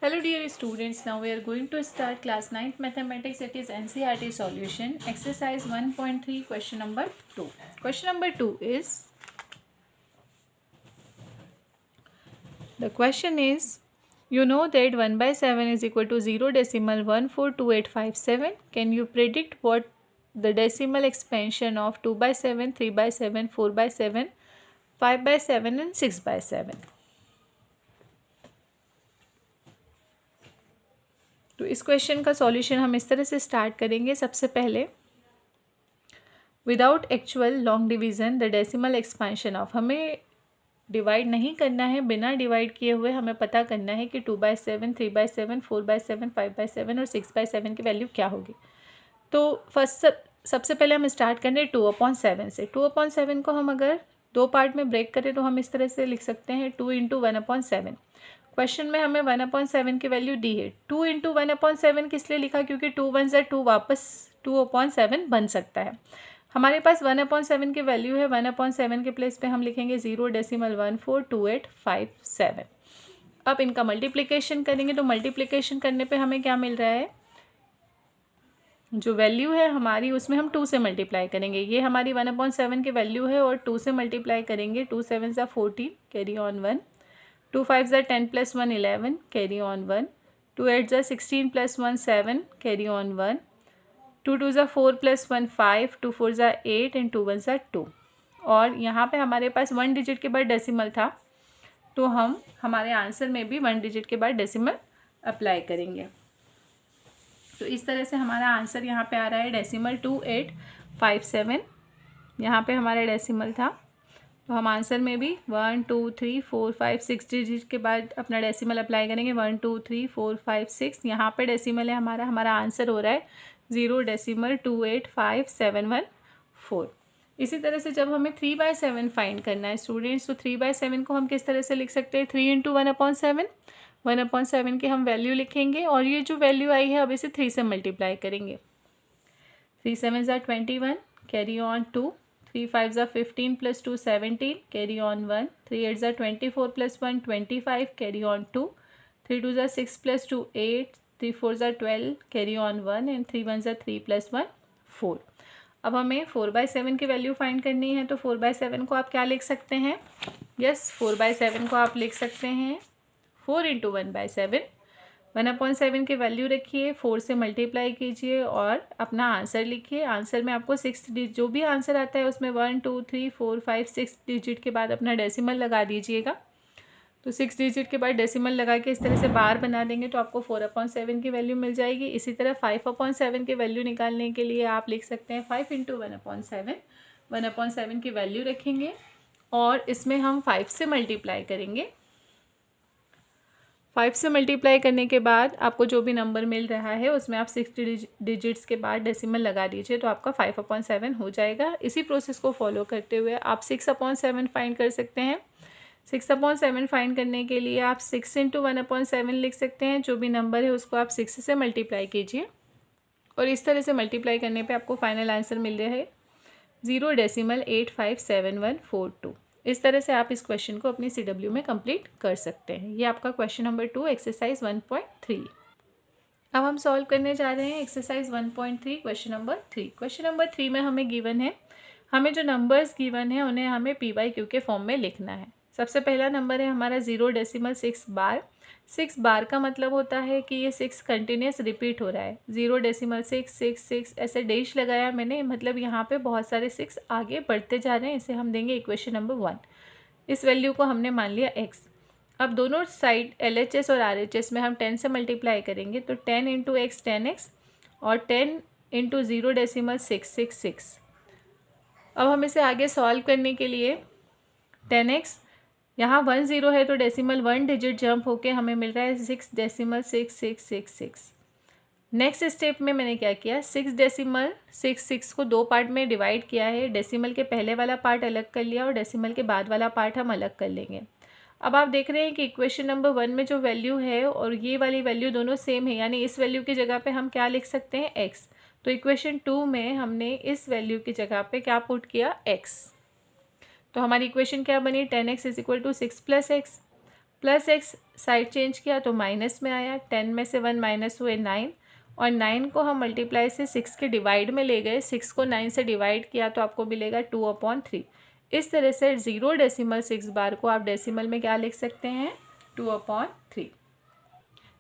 Hello dear students, now we are going to start class 9th mathematics. It is NCERT solution exercise 1.3 question number 2. Question number 2 is, the question is, you know that 1 by 7 is equal to 0.142857. Can you predict what the decimal expansion of 2 by 7, 3 by 7, 4 by 7, 5 by 7 and 6 by 7. तो इस question का solution हम इस तरह से start करेंगे. सबसे पहले without actual long division the decimal expansion of, हमें डिवाइड नहीं करना है, बिना डिवाइड किए हुए हमें पता करना है कि 2 by 7, 3 by 7, 4 by 7, 5 by 7 और 6 by 7 की वैल्यू क्या होगी. तो सबसे पहले हम स्टार्ट करें 2/7 से. 2/7 को हम अगर दो पार्ट में ब्रेक करें तो हम इस तरह से लिख सकते हैं 2 × 1/7. क्वेश्चन में हमें 1/7 की वैल्यू दी है. 2 × 1/7 किस लिए लिखा, क्योंकि 2 1 ज़ा 2 वापस 2/7 बन सकता है. हमारे पास 1/7 की वैल्यू है. 1/7 के प्लेस पे हम लिखेंगे 0.142857. अब इनका मल्टीप्लिकेशन करेंगे तो मल्टीप्लिकेशन करने पे हमें क्या मिल रहा है, जो वैल्यू है हमारी उसमें हम 2 से मल्टीप्लाई करेंगे. ये हमारी 1/7 की वैल्यू है और 2 से मल्टीप्लाई करेंगे. 2 7 ज़ा 14 कैरी ऑन 1, 2 5 ज़ा 10 + 1 11 कैरी ऑन 1, 2 8 ज़ा 16 + 1 7 कैरी ऑन 1, 2 2 ज़ा 4 + 1 5, 2 4 ज़ा 8 एंड 2 1 ज़ा 2. और यहाँ पे हमारे पास 1 डिजिट के बाद डेसिमल था, तो हम हमारे आंसर में भी 1 डिजिट के बाद डेसिमल अप्लाई करेंगे. तो इस तरह से हमारा आंसर यहाँ पे आ रहा है डेसिमल 2857. यहाँ पे हमारा डेसिमल था, तो हम आंसर में भी 1 2 3 4 5 6 डिजिट के बाद अपना डेसिमल अप्लाई करेंगे. 1 2 3 4 5 6 यहाँ पे डेसिमल है हमारा आंसर हो रहा है 0.28571 इसी तरह से जब हमें 3 by 7 फाइंड करना है स्टूडेंट्स, तो 3 by 7 को हम किस तरह से लिख सकते हैं, 3 × 1/7. 1/7 की हम वैल्यू लिखेंगे और ये जो वैल्यू आई है अब इसे 3 से मल्टीप्लाई करेंगे. 3 7 ज़ा 21 कैरी ऑन 2, 3 5 ज़ा 15 + 2 17 कैरी ऑन 1, 3 8 ज़ा 24 + 1 25 कैरी ऑन 2, 3 2 ज़ा 6 + 2 8, 3 4 ज़ा 12 कैरी ऑन 1 एंड 3 1 ज़ा 3 + 1 4. अब हमें 4 by 7 की वैल्यू फाइंड करनी है. तो 4 by 7 को आप क्या लिख सकते हैं, 4 by 7 को आप लिख सकते हैं 4 × 1 by 7. 1/7 की वैल्यू रखिए, 4 से मल्टीप्लाई कीजिए और अपना आंसर लिखिए. आंसर में आपको 6 जो भी आंसर आता है उसमें 1 2 3 4 5 6 डिजिट के बाद अपना डेसिमल लगा दीजिएगा. तो 6 डिजिट के बाद डेसिमल लगा के इस तरह से बार बना देंगे तो आपको 4/7 की वैल्यू मिल जाएगी. इसी तरह 5/7 की वैल्यू निकालने के लिए आप लिख सकते हैं 5 × 1/7. 1/7 की वैल्यू रखेंगे और इसमें हम 5 से मल्टीप्लाई करेंगे. 5 से मल्टीप्लाई करने के बाद आपको जो भी नंबर मिल रहा है उसमें आप 6 डिजिट्स के बाद डेसिमल लगा दीजिए तो आपका 5/7 हो जाएगा. इसी प्रोसेस को फॉलो करते हुए आप 6/7 फाइंड कर सकते हैं. 6/7 फाइंड करने के लिए आप 6 × 1/7 लिख सकते हैं. जो भी नंबर है उसको आप 6 से मल्टीप्लाई कीजिए और इस तरह से मल्टीप्लाई करने पे आपको फाइनल आंसर मिल रहा है 0.857142. इस तरह से आप इस क्वेश्चन को अपनी CW में कंप्लीट कर सकते हैं. ये आपका क्वेश्चन नंबर 2 एक्सरसाइज 1.3. अब हम सॉल्व करने जा रहे हैं exercise 1.3 question number 3. Question number 3 में हमें गिवन है, हमें जो नंबर्स गिवन है उन्हें हमें P/Q के फॉर्म में लिखना है. सबसे पहला नंबर है हमारा 0.6 बार. 6 बार का मतलब होता है कि ये 6 कंटिन्यूस रिपीट हो रहा है. 0.6 6 6 ऐसे डैश लगाया मैंने, मतलब यहाँ पे बहुत सारे 6 आगे बढ़ते जा रहे हैं. इसे हम देंगे इक्वेशन नंबर 1. इस वैल्यू को हमने मान लिया x. अब दोनों साइड LHS और RHS में हम 10 से मल्टीप्लाई करेंगे तो 10 × x 10x और 10 × 0.666. अब हम इसे आगे सॉल्व करने के लिए 10x, यहाँ 1 0 है तो डेसिमल 1 डिजिट जंप होके हमें मिल रहा है 6.6666. नेक्स्ट स्टेप में मैंने क्या किया, 6.66 को दो पार्ट में डिवाइड किया है. डेसिमल के पहले वाला पार्ट अलग कर लिया और डेसिमल के बाद वाला पार्ट हम अलग कर लेंगे. अब आप देख रहे हैं कि इक्वेशन नंबर 1 में जो वैल्यू है और ये वाली वैल्यू दोनों सेम है, यानी इस वैल्यू की जगह पे हम क्या लिख सकते हैं, x. तो इक्वेशन 2 में हमने इस वैल्यू की जगह पे क्या पुट किया, x. तो हमारी इक्वेशन क्या बनी, 10x = 6 + x. Plus x side change किया तो माइनस में आया, 10 में से 1 माइनस हुए 9, और 9 को हम मल्टीप्लाई से 6 के डिवाइड में ले गए, 6 को 9 से डिवाइड किया तो आपको मिलेगा 2/3। इस तरह से 0.6 बार को आप डेसिमल में क्या लिख सकते हैं, 2/3।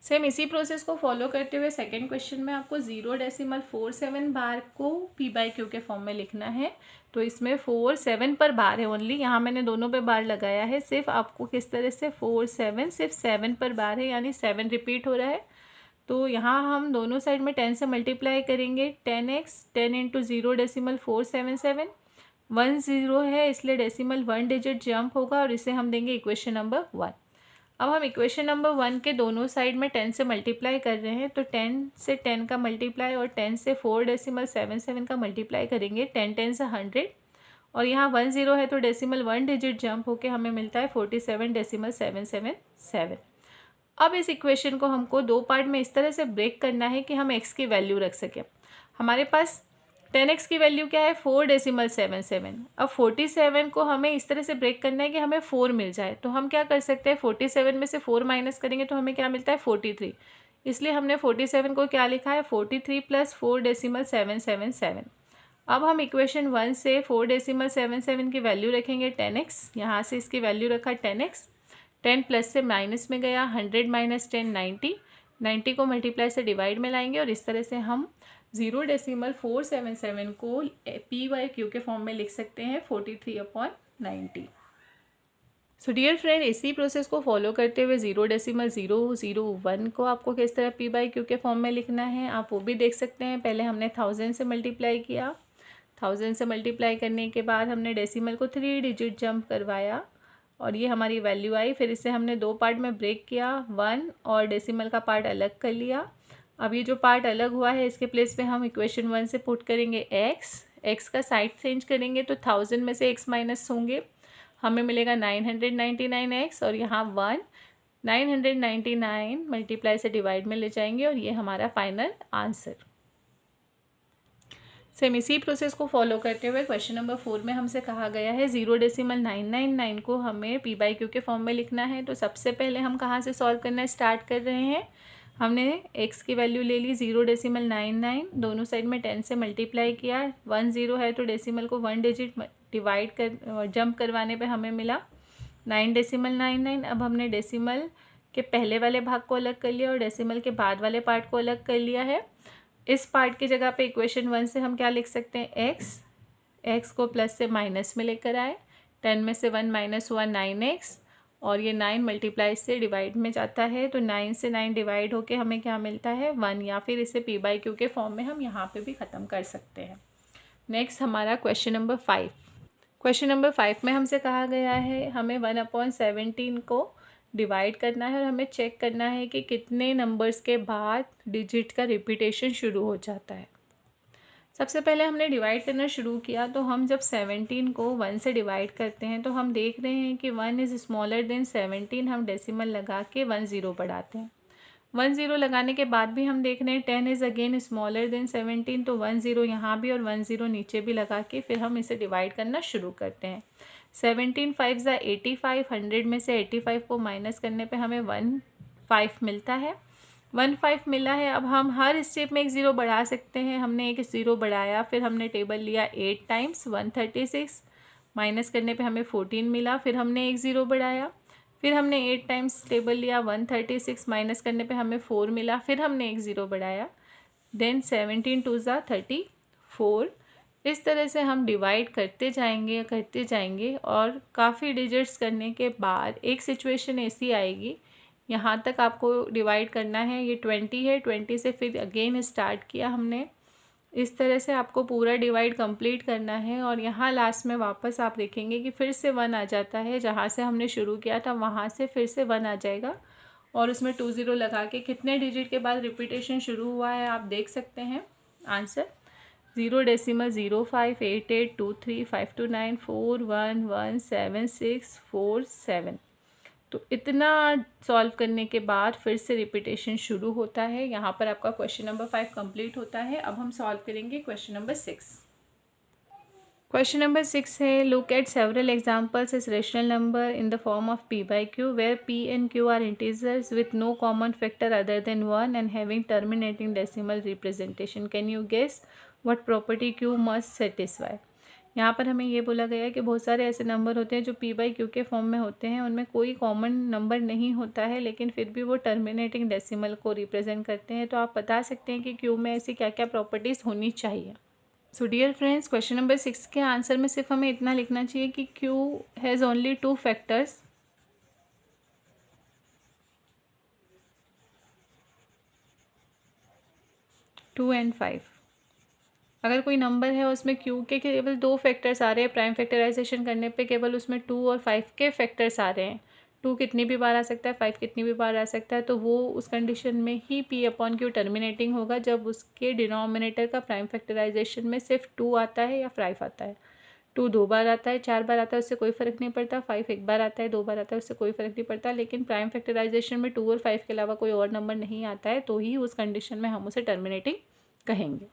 सेम इसी प्रोसेस को फॉलो करते हुए सेकंड क्वेश्चन में आपको 0.47 बार को p/q के फॉर्म में लिखना है। तो इसमें 47 पर बार है ओनली, यहाँ मैंने दोनों पे बार लगाया है, सिर्फ आपको किस तरह से 47 सिर्फ 7 पर बार है, यानी 7 रिपीट हो रहा है। तो यहाँ हम दोनों साइड में 10 से मल्टीप्लाई करेंगे, 10x 10 इंटू 0.477, 1 0 है इसलिए डेसिमल 1 डिजिट जंप होगा और इसे हम देंगे इक्वेशन नंबर 1। अब हम इक्वेशन नंबर 1 के दोनों साइड में 10 से मल्टीप्लाई कर रहे हैं, तो 10 से 10 का मल्टीप्लाई और 10 से 4.77 का मल्टीप्लाई करेंगे, 10 10 से 100, और यहाँ 1 0 है तो डेसिमल 1 डिजिट जंप होके हमें मिलता है 47.777। अब इस इक्वेशन को हमको दो पार्ट में इस तरह से ब्रेक करना है कि हम x की वैल्यू रख सकें। हमारे पास 10x की वैल्यू क्या है, 4.77। अब 47 को हमें इस तरह से ब्रेक करना है कि हमें 4 मिल जाए। तो हम क्या कर सकते हैं, 47 में से 4 माइनस करेंगे तो हमें क्या मिलता है, 43। इसलिए हमने 47 को क्या लिखा है, 43 + 4.777। अब हम इक्वेशन 1 से 4.77 की वैल्यू रखेंगे 10x, यहाँ से इसकी वैल्यू रखा 10x, 10 प्लस से माइनस में गया, 100 - 10 90, 90 को मल्टीप्लाई से डिवाइड में लाएंगे और इस तरह से हम 0.477 को p/q के फॉर्म में लिख सकते हैं 43/90। सो डियर फ्रेंड, इसी प्रोसेस को फॉलो करते हुए 0.001 को आपको किस तरह p/q के फॉर्म में लिखना है आप वो भी देख सकते हैं। पहले हमने 1000 से मल्टीप्लाई किया, 1000 से मल्टीप्लाई करने के बाद हमने डेसिमल को 3 डिजिट जंप करवाया और ये हमारी वैल्यू आई। फिर इसे हमने दो पार्ट में ब्रेक किया, 1 और डेसिमल का पार्ट अलग कर लिया। अब ये जो पार्ट अलग हुआ है इसके प्लेस पे हम इक्वेशन 1 से पुट करेंगे x का साइड चेंज करेंगे तो 1000 में से x माइनस होंगे, हमें मिलेगा 999x, और यहाँ 1 999 मल्टीप्लाई से डिवाइड में ले जाएंगे और ये हमारा फाइनल आंसर। सेम इसी प्रोसेस को फॉलो करते हुए क्वेश्चन नंबर 4 में हमसे कहा गया है 0.999 को हमें p/q के फॉर्म में लिखना है। तो सबसे पहले हम कहाँ से सॉल्व करना स्टार्ट कर रहे हैं, हमने x की वैल्यू ले ली 0.99, दोनों साइड में 10 से मल्टीप्लाई किया, 1 0 है तो डेसिमल को 1 डिजिट डिवाइड कर जंप करवाने पे हमें मिला 9.99। अब हमने डेसिमल के पहले वाले भाग को अलग कर लिया और डेसिमल के बाद वाले पार्ट को अलग कर लिया है। इस पार्ट की जगह पे इक्वेशन 1 से हम क्या लिख सकते हैं, x को प्लस से माइनस में लेकर आए, 10 में से 1 माइनस हुआ 9x, और ये 9 मल्टीप्लाई से डिवाइड में जाता है तो 9 से 9 डिवाइड होके हमें क्या मिलता है, 1, या फिर इसे p/q के फॉर्म में हम यहाँ पे भी ख़त्म कर सकते हैं। नेक्स्ट हमारा क्वेश्चन नंबर 5। क्वेश्चन नंबर 5 में हमसे कहा गया है हमें 1/17 को डिवाइड करना है और हमें चेक करना है कि कितने नंबर्स के बाद डिजिट का रिपीटेशन शुरू हो जाता है। सबसे पहले हमने डिवाइड करना शुरू किया तो हम जब 17 को 1 से डिवाइड करते हैं तो हम देख रहे हैं कि 1 इज़ स्मॉलर देन 17, हम डेसिमल लगा के 1 0 बढ़ाते हैं। 1 0 लगाने के बाद भी हम देख रहे हैं 10 इज़ अगेन स्मॉलर देन 17, तो 1 0 यहाँ भी और 1 0 नीचे भी लगा के फिर हम इसे डिवाइड करना शुरू करते हैं। 17 5 = 85, 100 में से 85 को माइनस करने पे हमें 15 मिलता है, 15 मिला है। अब हम हर स्टेप में एक ज़ीरो बढ़ा सकते हैं, हमने एक ज़ीरो बढ़ाया, फिर हमने टेबल लिया 8 टाइम्स 136, माइनस करने पे हमें 14 मिला, फिर हमने एक ज़ीरो बढ़ाया, फिर हमने 8 टाइम्स टेबल लिया 136, माइनस करने पे हमें 4 मिला, फिर हमने एक ज़ीरो बढ़ाया, देन 17 2 = 34। इस तरह से हम डिवाइड करते जाएंगे और काफ़ी डिजिट्स करने के बाद एक सिचुएशन ऐसी आएगी, यहाँ तक आपको डिवाइड करना है, ये 20 है, 20 से फिर अगेन स्टार्ट किया हमने, इस तरह से आपको पूरा डिवाइड कंप्लीट करना है और यहाँ लास्ट में वापस आप देखेंगे कि फिर से 1 आ जाता है, जहाँ से हमने शुरू किया था वहाँ से फिर से 1 आ जाएगा और उसमें 2 0 लगा के कितने डिजिट के बाद रिपीटेशन शुरू हुआ है आप देख सकते हैं। आंसर 0.058823529411764 तो इतना सॉल्व करने के बाद फिर से रिपीटेशन शुरू होता है। यहाँ पर आपका क्वेश्चन नंबर 5 कंप्लीट होता है। अब हम सॉल्व करेंगे क्वेश्चन नंबर 6। क्वेश्चन नंबर 6 है, look at several examples is rational number in the form of p by q where p and q are integers with no common factor other than 1 and having terminating decimal representation. Can you guess what property q must satisfy. यहाँ पर हमें ये बोला गया है कि बहुत सारे ऐसे नंबर होते हैं जो p by q के फॉर्म में होते हैं, उनमें कोई कॉमन नंबर नहीं होता है लेकिन फिर भी वो टर्मिनेटिंग डेसिमल को रिप्रेजेंट करते हैं। तो आप बता सकते हैं कि q में ऐसी क्या क्या प्रॉपर्टीज़ होनी चाहिए। So dear friends, question number 6 के आंसर में सिर्फ हमें इतना लिखना चाहिए कि q has only 2 factors, 2 and 5। अगर कोई नंबर है उसमें q के केवल 2 फैक्टर्स आ रहे हैं, प्राइम फैक्टराइजेशन करने पे केवल उसमें 2 और 5 के फैक्टर्स आ रहे हैं, 2 कितनी भी बार आ सकता है, 5 कितनी भी बार आ सकता है, तो वो उस कंडीशन में ही p अपॉन q टर्मिनेटिंग होगा जब उसके डिनोमिनेटर का प्राइम फैक्टराइजेशन में सिर्फ 2 आता है या 5 आता है। 2 2 बार आता है, 4 बार आता है, उससे कोई फ़र्क नहीं पड़ता। 5 1 बार आता है, 2 बार आता है, उससे कोई फ़र्क नहीं पड़ता। लेकिन प्राइम फैक्टराइजेशन में 2 और 5 के अलावा कोई और नंबर नहीं आता है तो ही उस कंडीशन में हम उसे टर्मिनेटिंग कहेंगे।